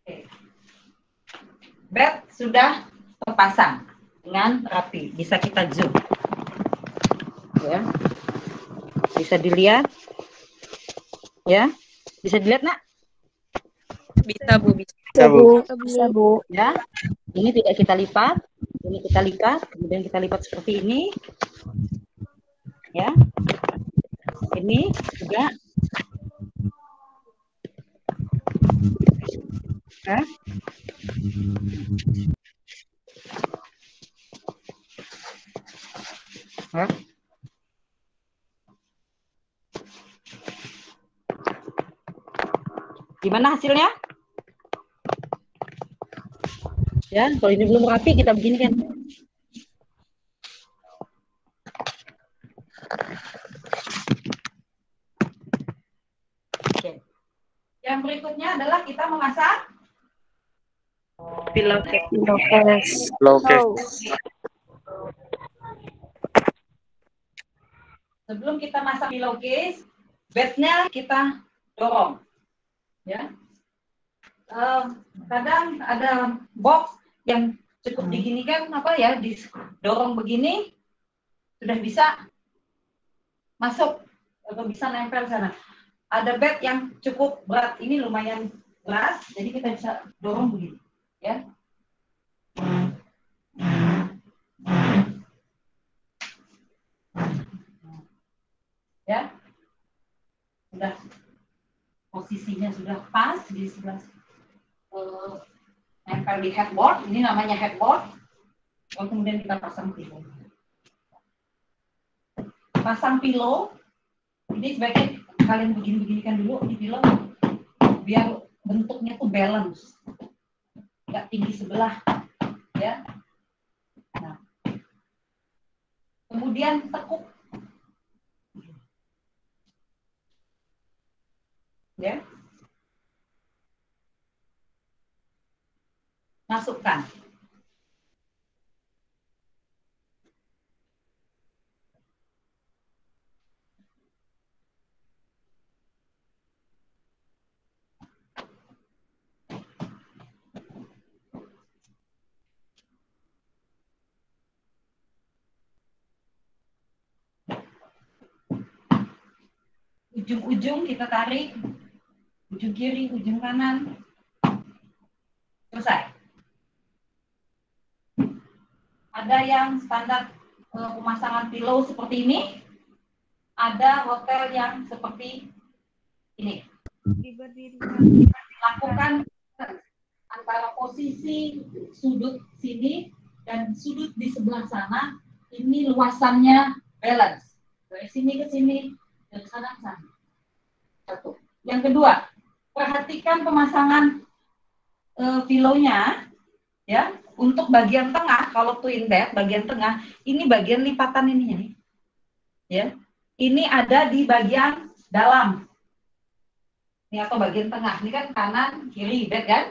Oke. Bed sudah terpasang dengan rapi. Bisa kita zoom. Ya. Bisa dilihat. Ya. Bisa dilihat, Nak? Bisa Bu, bisa. Bisa Bu. Bisa Bu. Ya. Ini tidak kita lipat. Ini kita lipat. Kemudian kita lipat seperti ini. Ya. Ini juga. Ya. Ya. Gimana hasilnya? Ya, kalau ini belum rapi kita begini kan. Oke. Yang berikutnya adalah kita memasang Pillowcase. Sebelum kita masang pillowcase, bednya kita dorong. Ya, kadang ada box yang cukup diginikan apa ya, didorong begini sudah bisa masuk atau bisa nempel sana. ada bed yang cukup berat, ini lumayan berat, jadi kita bisa dorong begini, ya. Ya, sudah posisinya sudah pas di sebelah nempel di headboard, ini namanya headboard. Lalu kemudian kita pasang pillow. Pasang pillow, ini sebaiknya kalian begini-beginikan dulu di pillow, biar bentuknya tuh balance, nggak tinggi sebelah, ya. Nah, kemudian tekuk, ya. Masukkan. Ujung-ujung kita tarik, ujung kiri, ujung kanan, selesai. Ada yang standar pemasangan pillow seperti ini, ada hotel yang seperti ini. Lakukan antara posisi sudut sini dan sudut di sebelah sana, ini luasannya balance. Dari sini ke sini, dari sana ke sana. Satu. Yang kedua, perhatikan pemasangan pillow-nya, ya. Untuk bagian tengah, kalau twin bed, bagian tengah, ini bagian lipatan ini, nih, ya. Ini ada di bagian dalam, ini atau bagian tengah. Ini kan kanan, kiri bed kan.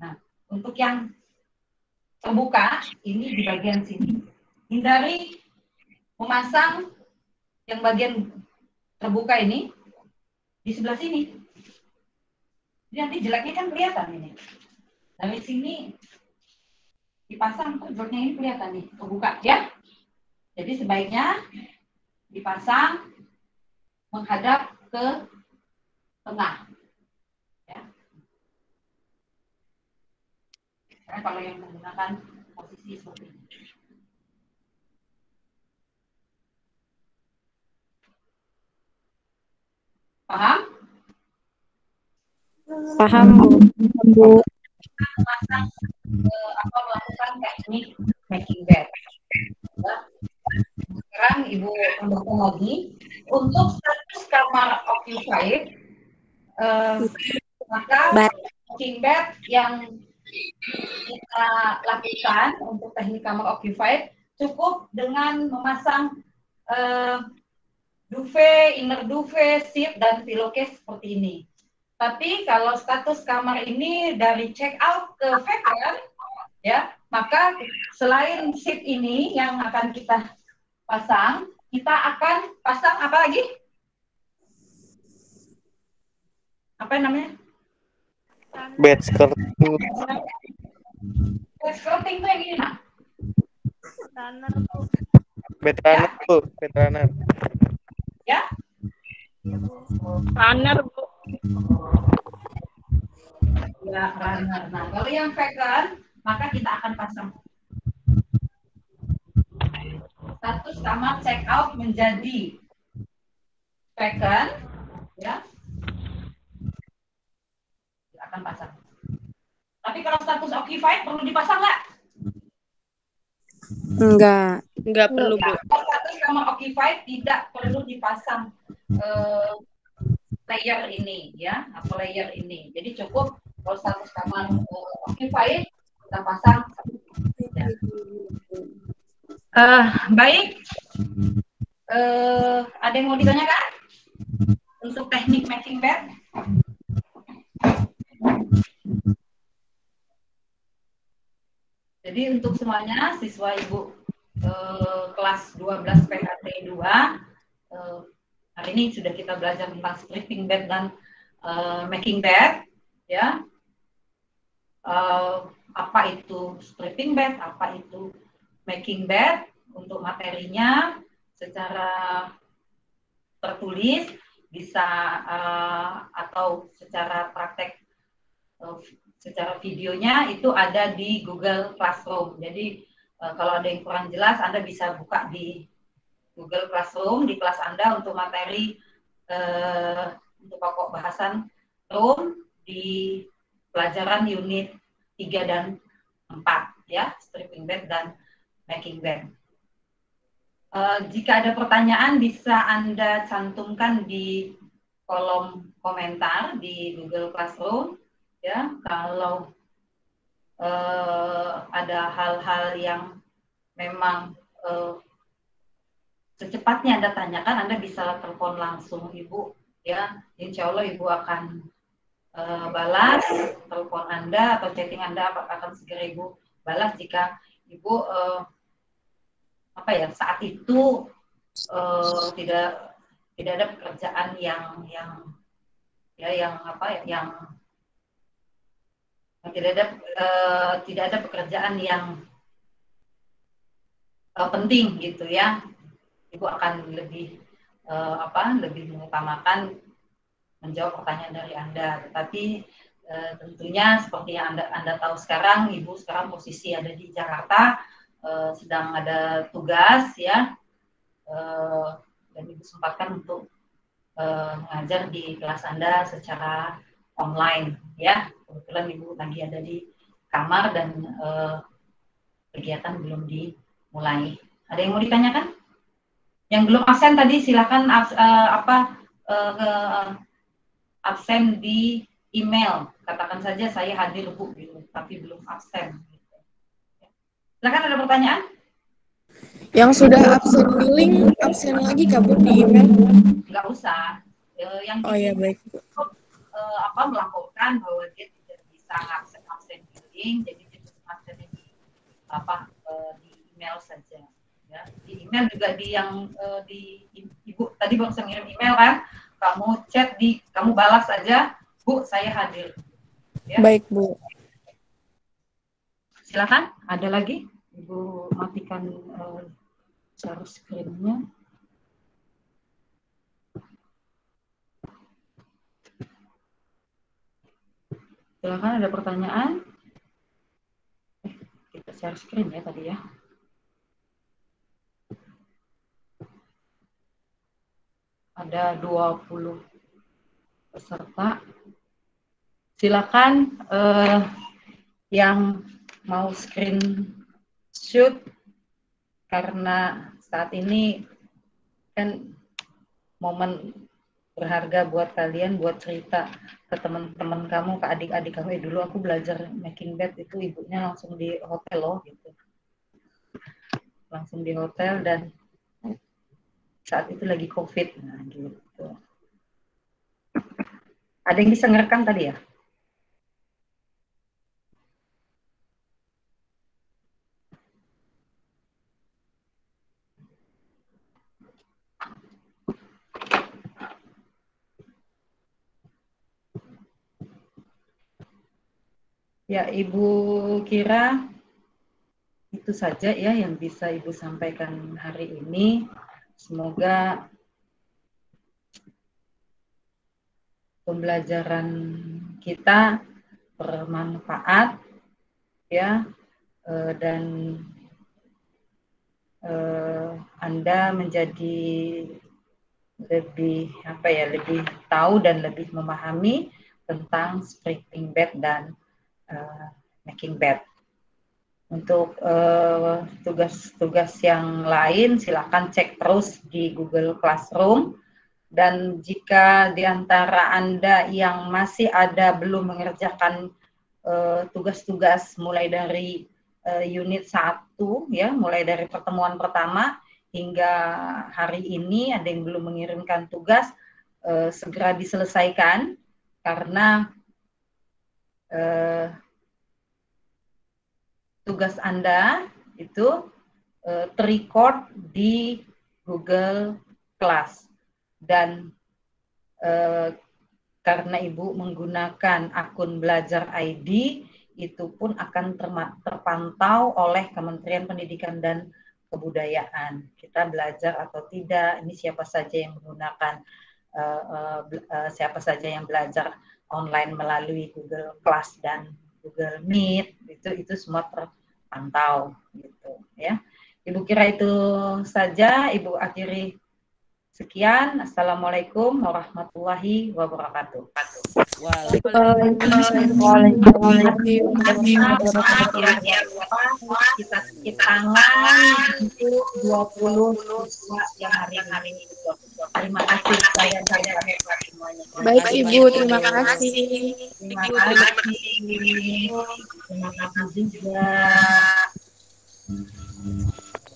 Nah, untuk yang terbuka, ini di bagian sini. Hindari memasang yang bagian terbuka ini di sebelah sini. Jadi nanti jeleknya kan kelihatan ini. Dari sini dipasang, jeleknya ini kelihatan nih, terbuka, ya. Jadi sebaiknya dipasang menghadap ke tengah. Ya. Karena kalau yang menggunakan posisi seperti ini. Paham? Paham, Bu. Pasang melakukan teknik making bed. Ya. Sekarang Ibu tambahkan lagi untuk status kamar occupied, maka making bed yang kita lakukan untuk teknik kamar occupied cukup dengan memasang duvet, inner duvet, seat, dan pillowcase seperti ini. Tapi kalau status kamar ini dari check out ke vacant, ya, maka selain seat ini yang akan kita pasang, kita akan pasang apa lagi? Apa namanya? Bed skirting. Bed skirting itu yang gini, nak? Bed runner, Bu. Bed runner. Ya? Runner, Bu. Ya, runner. Nah, kalau yang vacant, maka kita akan pasang status kamar check out menjadi vacant, ya. Kita akan pasang. Tapi kalau status occupied perlu dipasang nggak? Enggak. Enggak perlu, Bu. Kalau status kamar occupied tidak perlu dipasang layer ini, ya, atau layer ini. Jadi cukup kalau status kamar occupied kita pasang. Ya. Baik. Ada yang mau ditanyakan untuk teknik making bed? Jadi untuk semuanya siswa Ibu kelas 12 PKT 2 hari ini sudah kita belajar tentang sleeping bed dan making bed, ya. Apa itu sleeping bed, apa itu making bed, untuk materinya secara tertulis bisa atau secara praktek secara videonya itu ada di Google Classroom. Jadi kalau ada yang kurang jelas, Anda bisa buka di Google Classroom di kelas Anda untuk materi untuk pokok bahasan Room di pelajaran unit 3 dan 4 ya, stripping bed dan making bed. Jika ada pertanyaan bisa Anda cantumkan di kolom komentar di Google Classroom ya. Kalau ada hal-hal yang memang secepatnya Anda tanyakan, Anda bisa telepon langsung Ibu ya. Insya Allah Ibu akan balas telepon Anda atau chatting Anda akan segera Ibu balas jika Ibu saat itu tidak ada pekerjaan yang tidak ada pekerjaan yang penting gitu ya. Ibu akan lebih mengutamakan menjawab pertanyaan dari Anda. Tetapi tentunya seperti yang Anda tahu sekarang, Ibu sekarang posisi ada di Jakarta, sedang ada tugas ya, dan Ibu sempatkan untuk mengajar di kelas Anda secara online ya. Kebetulan Ibu lagi ada di kamar dan kegiatan belum dimulai. Ada yang mau ditanyakan? Yang belum absen tadi silakan absen di email. Katakan saja saya hadir Bu gitu, tapi belum absen. Silakan, ada pertanyaan? Yang sudah absen di link, absen lagi Kak Bu di email? Nggak usah. Yang iya baik. Melaporkan bahwa dia tidak bisa absen di link, jadi dia absen di di email saja. Ya. Di email juga di Ibu tadi baru saya ngirim email kan, kamu chat kamu balas saja, Bu saya hadir. Ya. Baik Bu. Silakan, ada lagi? Ibu matikan share screen-nya. Silakan, ada pertanyaan? Kita share screen ya tadi ya. Ada 20 peserta. Silakan yang mau screenshot, karena saat ini kan momen berharga buat kalian, buat cerita ke teman-teman kamu, ke adik-adik kamu. Dulu aku belajar making bed itu ibunya langsung di hotel loh gitu. Langsung di hotel dan saat itu lagi COVID. Nah, gitu. Ada yang bisa ngerekam tadi ya? Ya, Ibu kira itu saja ya yang bisa Ibu sampaikan hari ini. Semoga pembelajaran kita bermanfaat ya, dan Anda menjadi lebih lebih tahu dan lebih memahami tentang stripping bed dan making bed. Untuk tugas-tugas yang lain silakan cek terus di Google Classroom, dan jika di antara Anda yang masih ada belum mengerjakan tugas-tugas mulai dari unit 1 ya, mulai dari pertemuan pertama hingga hari ini ada yang belum mengirimkan tugas, segera diselesaikan karena tugas Anda itu terrecord di Google Class, dan karena Ibu menggunakan akun Belajar ID, itu pun akan terpantau oleh Kementerian Pendidikan dan Kebudayaan. Kita belajar atau tidak, ini siapa saja yang menggunakan siapa saja yang belajar online melalui Google Class dan Google Meet, itu semua terpantau gitu ya. Ibu kira itu saja, Ibu akhiri sekian. Assalamualaikum warahmatullahi wabarakatuh. Kita cuci tangan untuk 20 siswa yang hari ini. Terima kasih saya semuanya. Baik Ibu, terima kasih. Terima kasih. Terima kasih juga.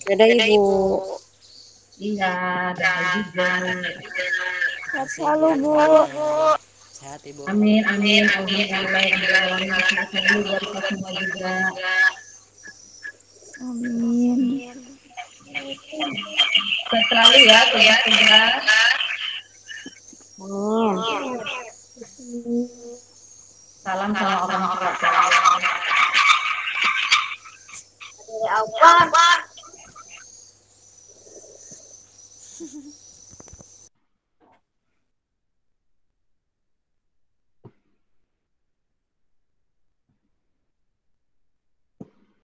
Dadah Ibu. Iya, dan juga. Sehat selalu, Bu. Sehat Ibu. Amin, amin, amin, amin. Sehat selalu buat kita semua juga. Amin. Sehat selalu ya, tugas-tugas. Salam sama orang tua. Apa?